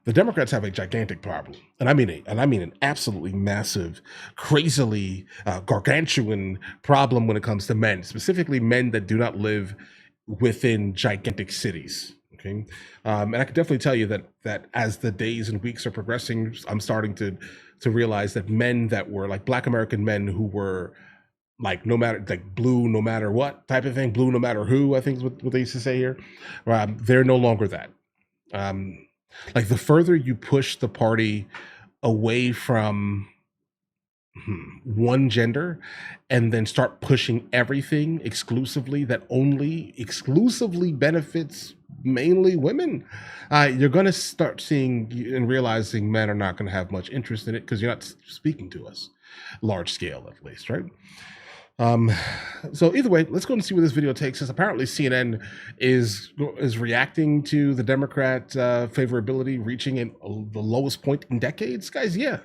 The Democrats have a gigantic problem, and I mean an absolutely massive, crazily gargantuan problem when it comes to men, specifically men that do not live within gigantic cities. Okay, and I can definitely tell you that as the days and weeks are progressing, I'm starting to realize that men that were like Black American men who were like no matter like blue no matter what type of thing, blue no matter who, I think is what they used to say here. They're no longer that. Um, like the further you push the party away from one gender and then start pushing everything exclusively that only exclusively benefits mainly women, you're going to start seeing and realizing men are not going to have much interest in it because you're not speaking to us large scale, at least, right? So either way, let's go and see where this video takes us. Apparently CNN is reacting to the Democrat favorability reaching the lowest point in decades. Guys, yeah,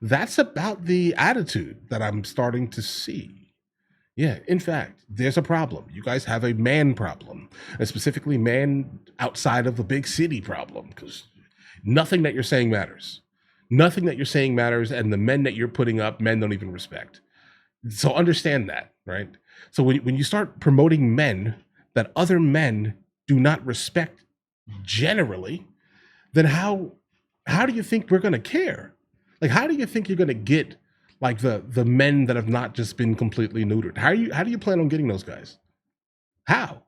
that's about the attitude that I'm starting to see. Yeah, in fact, there's a problem. You guys have a man problem, and specifically man outside of the big city problem, because nothing that you're saying matters. Nothing that you're saying matters, and the men that you're putting up, men don't even respect. So understand that, right? So when you start promoting men that other men do not respect generally, then how do you think we're going to care? Like, how do you think you're going to get like the men that have not just been completely neutered? How do you plan on getting those guys? How?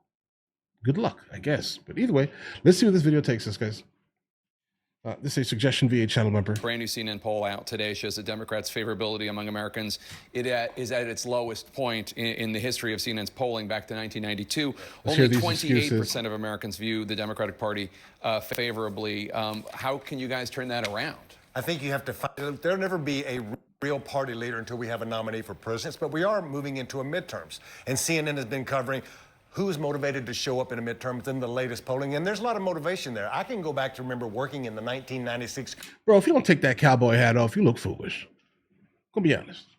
Good luck, I guess. But either way, let's see where this video takes us, guys. This is a suggestion via channel member. Brand new CNN poll out today shows that Democrats' favorability among Americans is at its lowest point in the history of CNN's polling back to 1992. Only 28% of Americans view the Democratic Party favorably. How can you guys turn that around? I think you have to find, there'll never be a real party leader until we have a nominee for president, but we are moving into a midterms. And CNN has been covering who's motivated to show up in a midterm in the latest polling, and there's a lot of motivation there. I can go back to remember working in the 1996. Bro, if you don't take that cowboy hat off, you look foolish. Gonna be honest.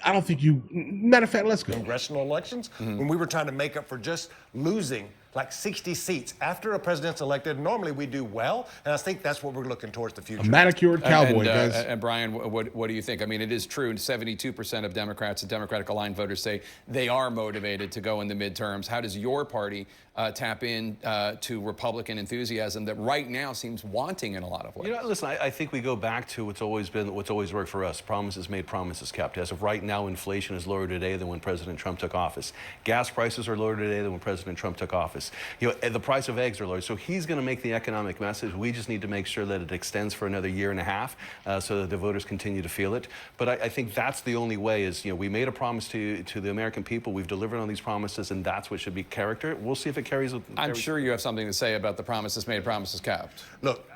I don't think you, matter of fact, let's go. Congressional elections, when we were trying to make up for just losing like 60 seats after a president's elected. Normally we do well, and I think that's what we're looking towards the future. A manicured cowboy, guys. And Brian, what do you think? I mean, it is true, 72% of Democrats and Democratic-aligned voters say they are motivated to go in the midterms. How does your party tap in to Republican enthusiasm that right now seems wanting in a lot of ways? You know, listen, I think we go back to what's always worked for us. Promises made, promises kept. As of right now, inflation is lower today than when President Trump took office. Gas prices are lower today than when President Trump took office. You know, the price of eggs are lower. So he's going to make the economic message. We just need to make sure that it extends for another year and a half so that the voters continue to feel it. But I think that's the only way is, you know, we made a promise to the American people. We've delivered on these promises, and that's what should be character. We'll see if it carries. I'm sure you have something to say about the promises made, promises kept. Look,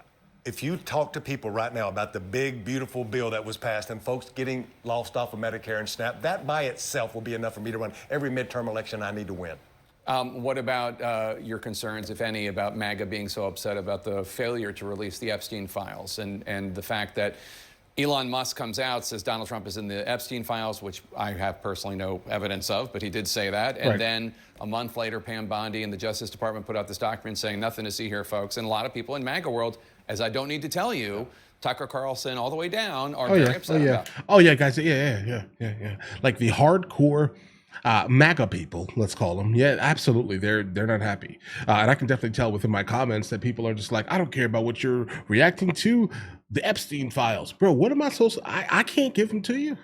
if you talk to people right now about the big, beautiful bill that was passed and folks getting lost off of Medicare and SNAP, that by itself will be enough for me to run every midterm election I need to win. What about your concerns, if any, about MAGA being so upset about the failure to release the Epstein files and the fact that Elon Musk comes out, says Donald Trump is in the Epstein files, which I have personally no evidence of, but he did say that. And then a month later, Pam Bondi and the Justice Department put out this document saying nothing to see here, folks. And a lot of people in MAGA world, as I don't need to tell you, Tucker Carlson all the way down, are very upset about. Oh yeah, guys. Yeah. Like the hardcore MAGA people, let's call them. Yeah, absolutely. They're not happy. And I can definitely tell within my comments that people are just like, I don't care about what you're reacting to. The Epstein files. Bro, what am I supposed to, I can't give them to you.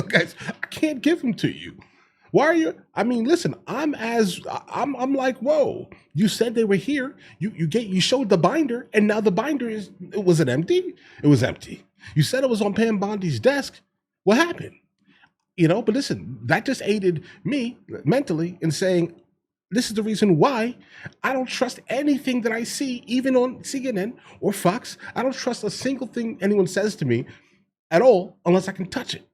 Guys, I can't give them to you. Why are you, I mean, listen, I'm like, whoa, you said they were here. You showed the binder, and now the binder was it empty? It was empty. You said it was on Pam Bondi's desk. What happened? You know, but listen, that just aided me mentally in saying, this is the reason why I don't trust anything that I see, even on CNN or Fox. I don't trust a single thing anyone says to me at all unless I can touch it.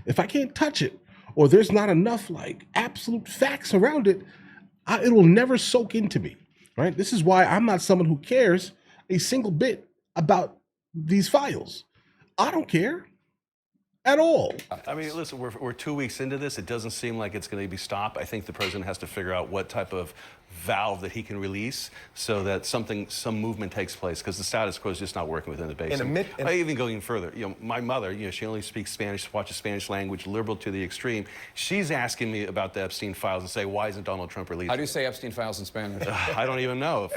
If I can't touch it, or there's not enough like absolute facts around it, it will never soak into me, right? This is why I'm not someone who cares a single bit about these files. I don't care at all. I mean, listen, we're 2 weeks into this. It doesn't seem like it's going to be stopped. I think the president has to figure out what type of valve that he can release so that some movement takes place, because the status quo is just not working within the base. Even going further, my mother, she only speaks Spanish, watches Spanish language, liberal to the extreme. She's asking me about the Epstein files and say, why isn't Donald Trump released? How do you say Epstein files in Spanish? I don't even know.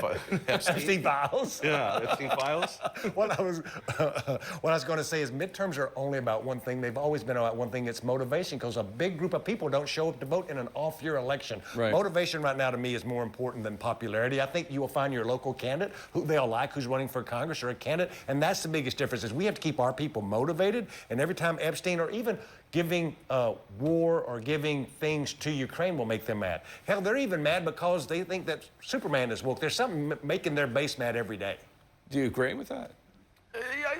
Epstein files? Yeah, Epstein files. What I was going to say is midterms are only about one thing. They've always been about one thing. It's motivation, because a big group of people don't show up to vote in an off-year election. Right. Motivation right now to me is more important than popularity. I think you will find your local candidate who they'll like, who's running for Congress or a candidate, and that's the biggest difference. Is we have to keep our people motivated, and every time Epstein or even giving war or giving things to Ukraine will make them mad. Hell, they're even mad because they think that Superman is woke. There's something making their base mad every day. Do you agree with that?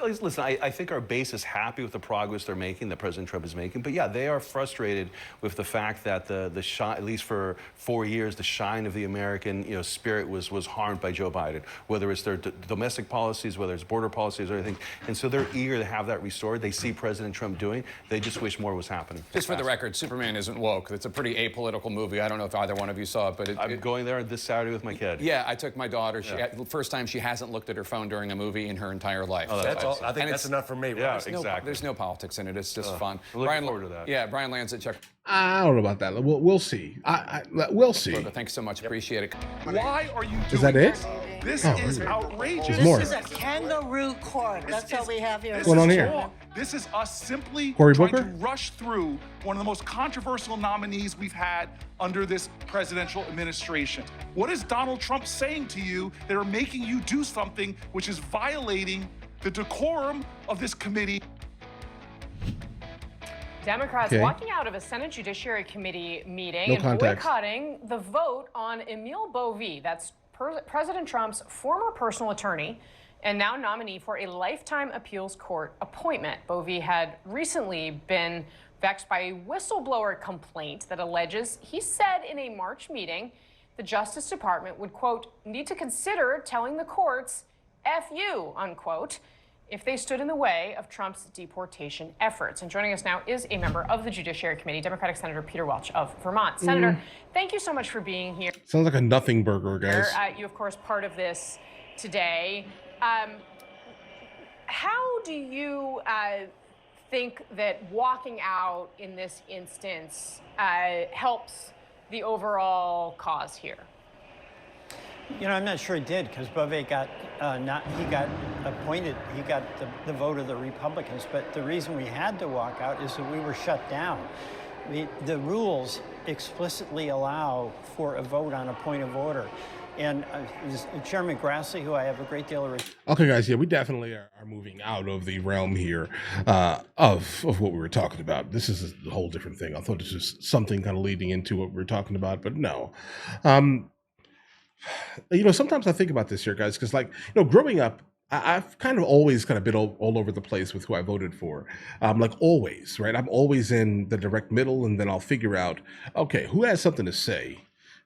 Listen, I think our base is happy with the progress they're making, that President Trump is making. But yeah, they are frustrated with the fact that the shine, at least for 4 years, the shine of the American spirit was harmed by Joe Biden. Whether it's their domestic policies, whether it's border policies, or anything. And so they're eager to have that restored. They see President Trump doing. They just wish more was happening. Just for the record, Superman isn't woke. It's a pretty apolitical movie. I don't know if either one of you saw it, but I'm going there this Saturday with my kid. Yeah, I took my daughter. First time she hasn't looked at her phone during a movie in her entire life. Oh, that's all. I think that's enough for me. Right? Yeah, exactly. There's no politics in it. It's just fun. Looking forward to that. Yeah, Brian Lanza, check. I don't know about that. We'll see. We'll see. Thanks so much. Appreciate it. Why are you doing Is that it? This Oh, is okay. outrageous. There's more. This is a kangaroo court. That's what we have here. What's going on here? wrong. This is us simply Cory trying Booker? to rush through one of the most controversial nominees we've had under this presidential administration. What is Donald Trump saying to you that are making you do something which is violating the decorum of this committee? Democrats Okay. walking out of a Senate Judiciary Committee meeting No and context. boycotting the vote on MrLboyd. That's President Trump's former personal attorney and now nominee for a lifetime appeals court appointment. Bovee had recently been vexed by a whistleblower complaint that alleges he said in a March meeting the Justice Department would, quote, need to consider telling the courts, F you, unquote, if they stood in the way of Trump's deportation efforts. And joining us now is a member of the Judiciary Committee, Democratic Senator Peter Welch of Vermont. Senator, thank you so much for being here. Sounds like a nothing burger, guys. You, of course, part of this today. How do you think that walking out in this instance helps the overall cause here? I'm not sure it did, because Bovee got appointed. He got the vote of the Republicans. But the reason we had to walk out is that we were shut down. The rules explicitly allow for a vote on a point of order. And Chairman Grassley, who I have a great deal of respect. Okay, guys, yeah, we definitely are moving out of the realm here of what we were talking about. This is a whole different thing. I thought this was something kind of leading into what we were talking about, but no. Sometimes I think about this here, guys, because growing up, I've kind of always kind of been all over the place with who I voted for. Always, right? I'm always in the direct middle, and then I'll figure out, okay, who has something to say,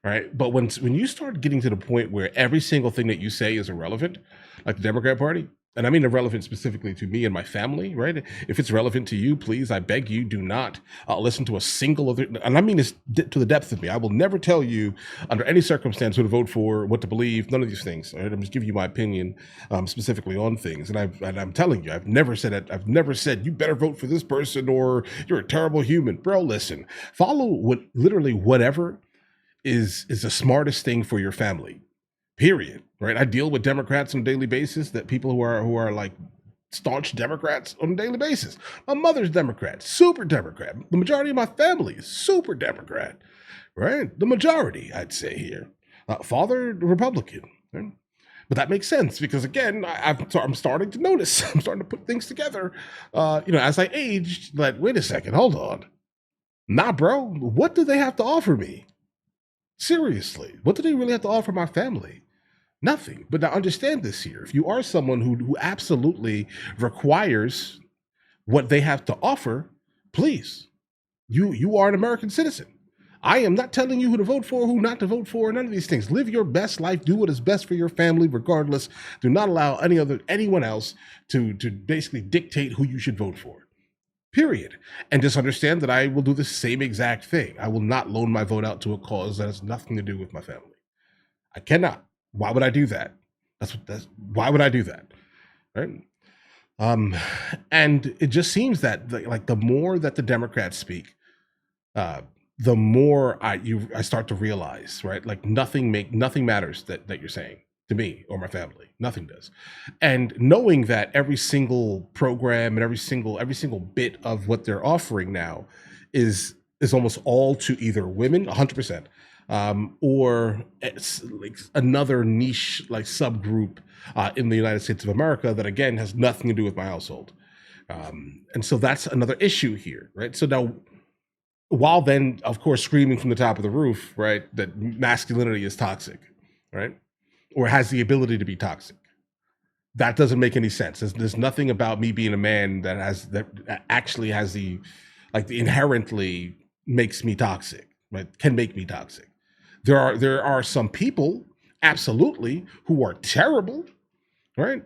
right? But when you start getting to the point where every single thing that you say is irrelevant, like the Democrat Party, and I mean irrelevant specifically to me and my family, right? If it's relevant to you, please, I beg you, do not listen to a single other, and I mean this to the depth of me. I will never tell you under any circumstance who to vote for, what to believe, none of these things. Right? I'm just giving you my opinion specifically on things. And I'm telling you, I've never said it. I've never said you better vote for this person or you're a terrible human. Bro, listen, follow literally whatever is the smartest thing for your family. Period. Right? I deal with Democrats on a daily basis, that people who are like staunch Democrats on a daily basis. My mother's Democrat, super Democrat. The majority of my family is super Democrat, right? The majority, I'd say here. Father, Republican. Right? But that makes sense because, again, I'm starting to notice. I'm starting to put things together, as I aged. Like, wait a second, hold on. Nah, bro, what do they have to offer me? Seriously, what do they really have to offer my family? Nothing. But now understand this here. If you are someone who absolutely requires what they have to offer, please, you are an American citizen. I am not telling you who to vote for, who not to vote for, none of these things. Live your best life. Do what is best for your family, regardless. Do not allow anyone else to basically dictate who you should vote for. Period. And just understand that I will do the same exact thing. I will not loan my vote out to a cause that has nothing to do with my family. I cannot. Why would I do that? Why would I do that? Right? And it just seems that like the more that the Democrats speak, the more I start to realize, right? Like nothing matters that you're saying to me or my family. Nothing does. And knowing that every single program and every single bit of what they're offering now is almost all to either women, 100%, or it's like another niche like subgroup in the United States of America that again has nothing to do with my household. And so that's another issue here, right? So now, while then, of course, screaming from the top of the roof, right, that masculinity is toxic, right, or has the ability to be toxic. That doesn't make any sense. There's nothing about me being a man that actually has the inherently makes me toxic, right? Can make me toxic. There are some people, absolutely, who are terrible, right?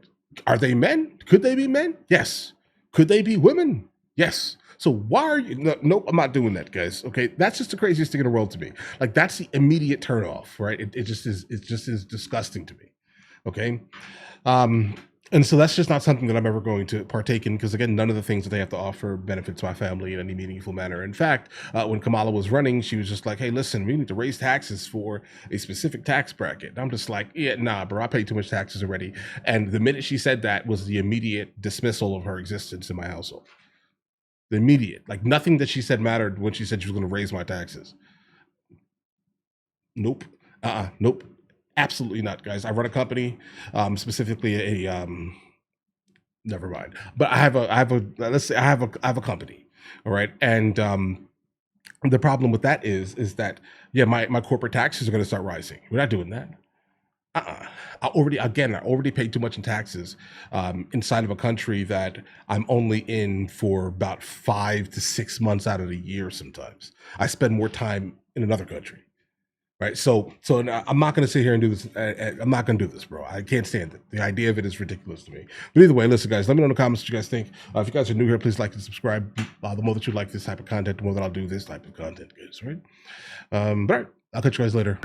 Are they men? Could they be men? Yes. Could they be women? Yes. So why are you? No, I'm not doing that, guys. Okay, that's just the craziest thing in the world to me. Like that's the immediate turnoff, right? It just is. It just is disgusting to me. Okay, and so that's just not something that I'm ever going to partake in because again, none of the things that they have to offer benefits my family in any meaningful manner. In fact, when Kamala was running, she was just like, "Hey, listen, we need to raise taxes for a specific tax bracket." And I'm just like, "Yeah, nah, bro, I pay too much taxes already." And the minute she said that was the immediate dismissal of her existence in my household. The immediate, like nothing that she said mattered when she said she was going to raise my taxes. Nope. Nope. Absolutely not, guys. I run a company, specifically a never mind. But I have a let's say I have a company. All right. And the problem with that is that yeah, my corporate taxes are going to start rising. We're not doing that. I already paid too much in taxes inside of a country that I'm only in for about 5 to 6 months out of the year. Sometimes I spend more time in another country, right? So I'm not going to sit here and do this. I'm not going to do this, bro. I can't stand it. The idea of it is ridiculous to me. But either way, listen, guys, let me know in the comments what you guys think. If you guys are new here, please like and subscribe. The more that you like this type of content, the more that I'll do this type of content, guys, right? But all right, I'll catch you guys later.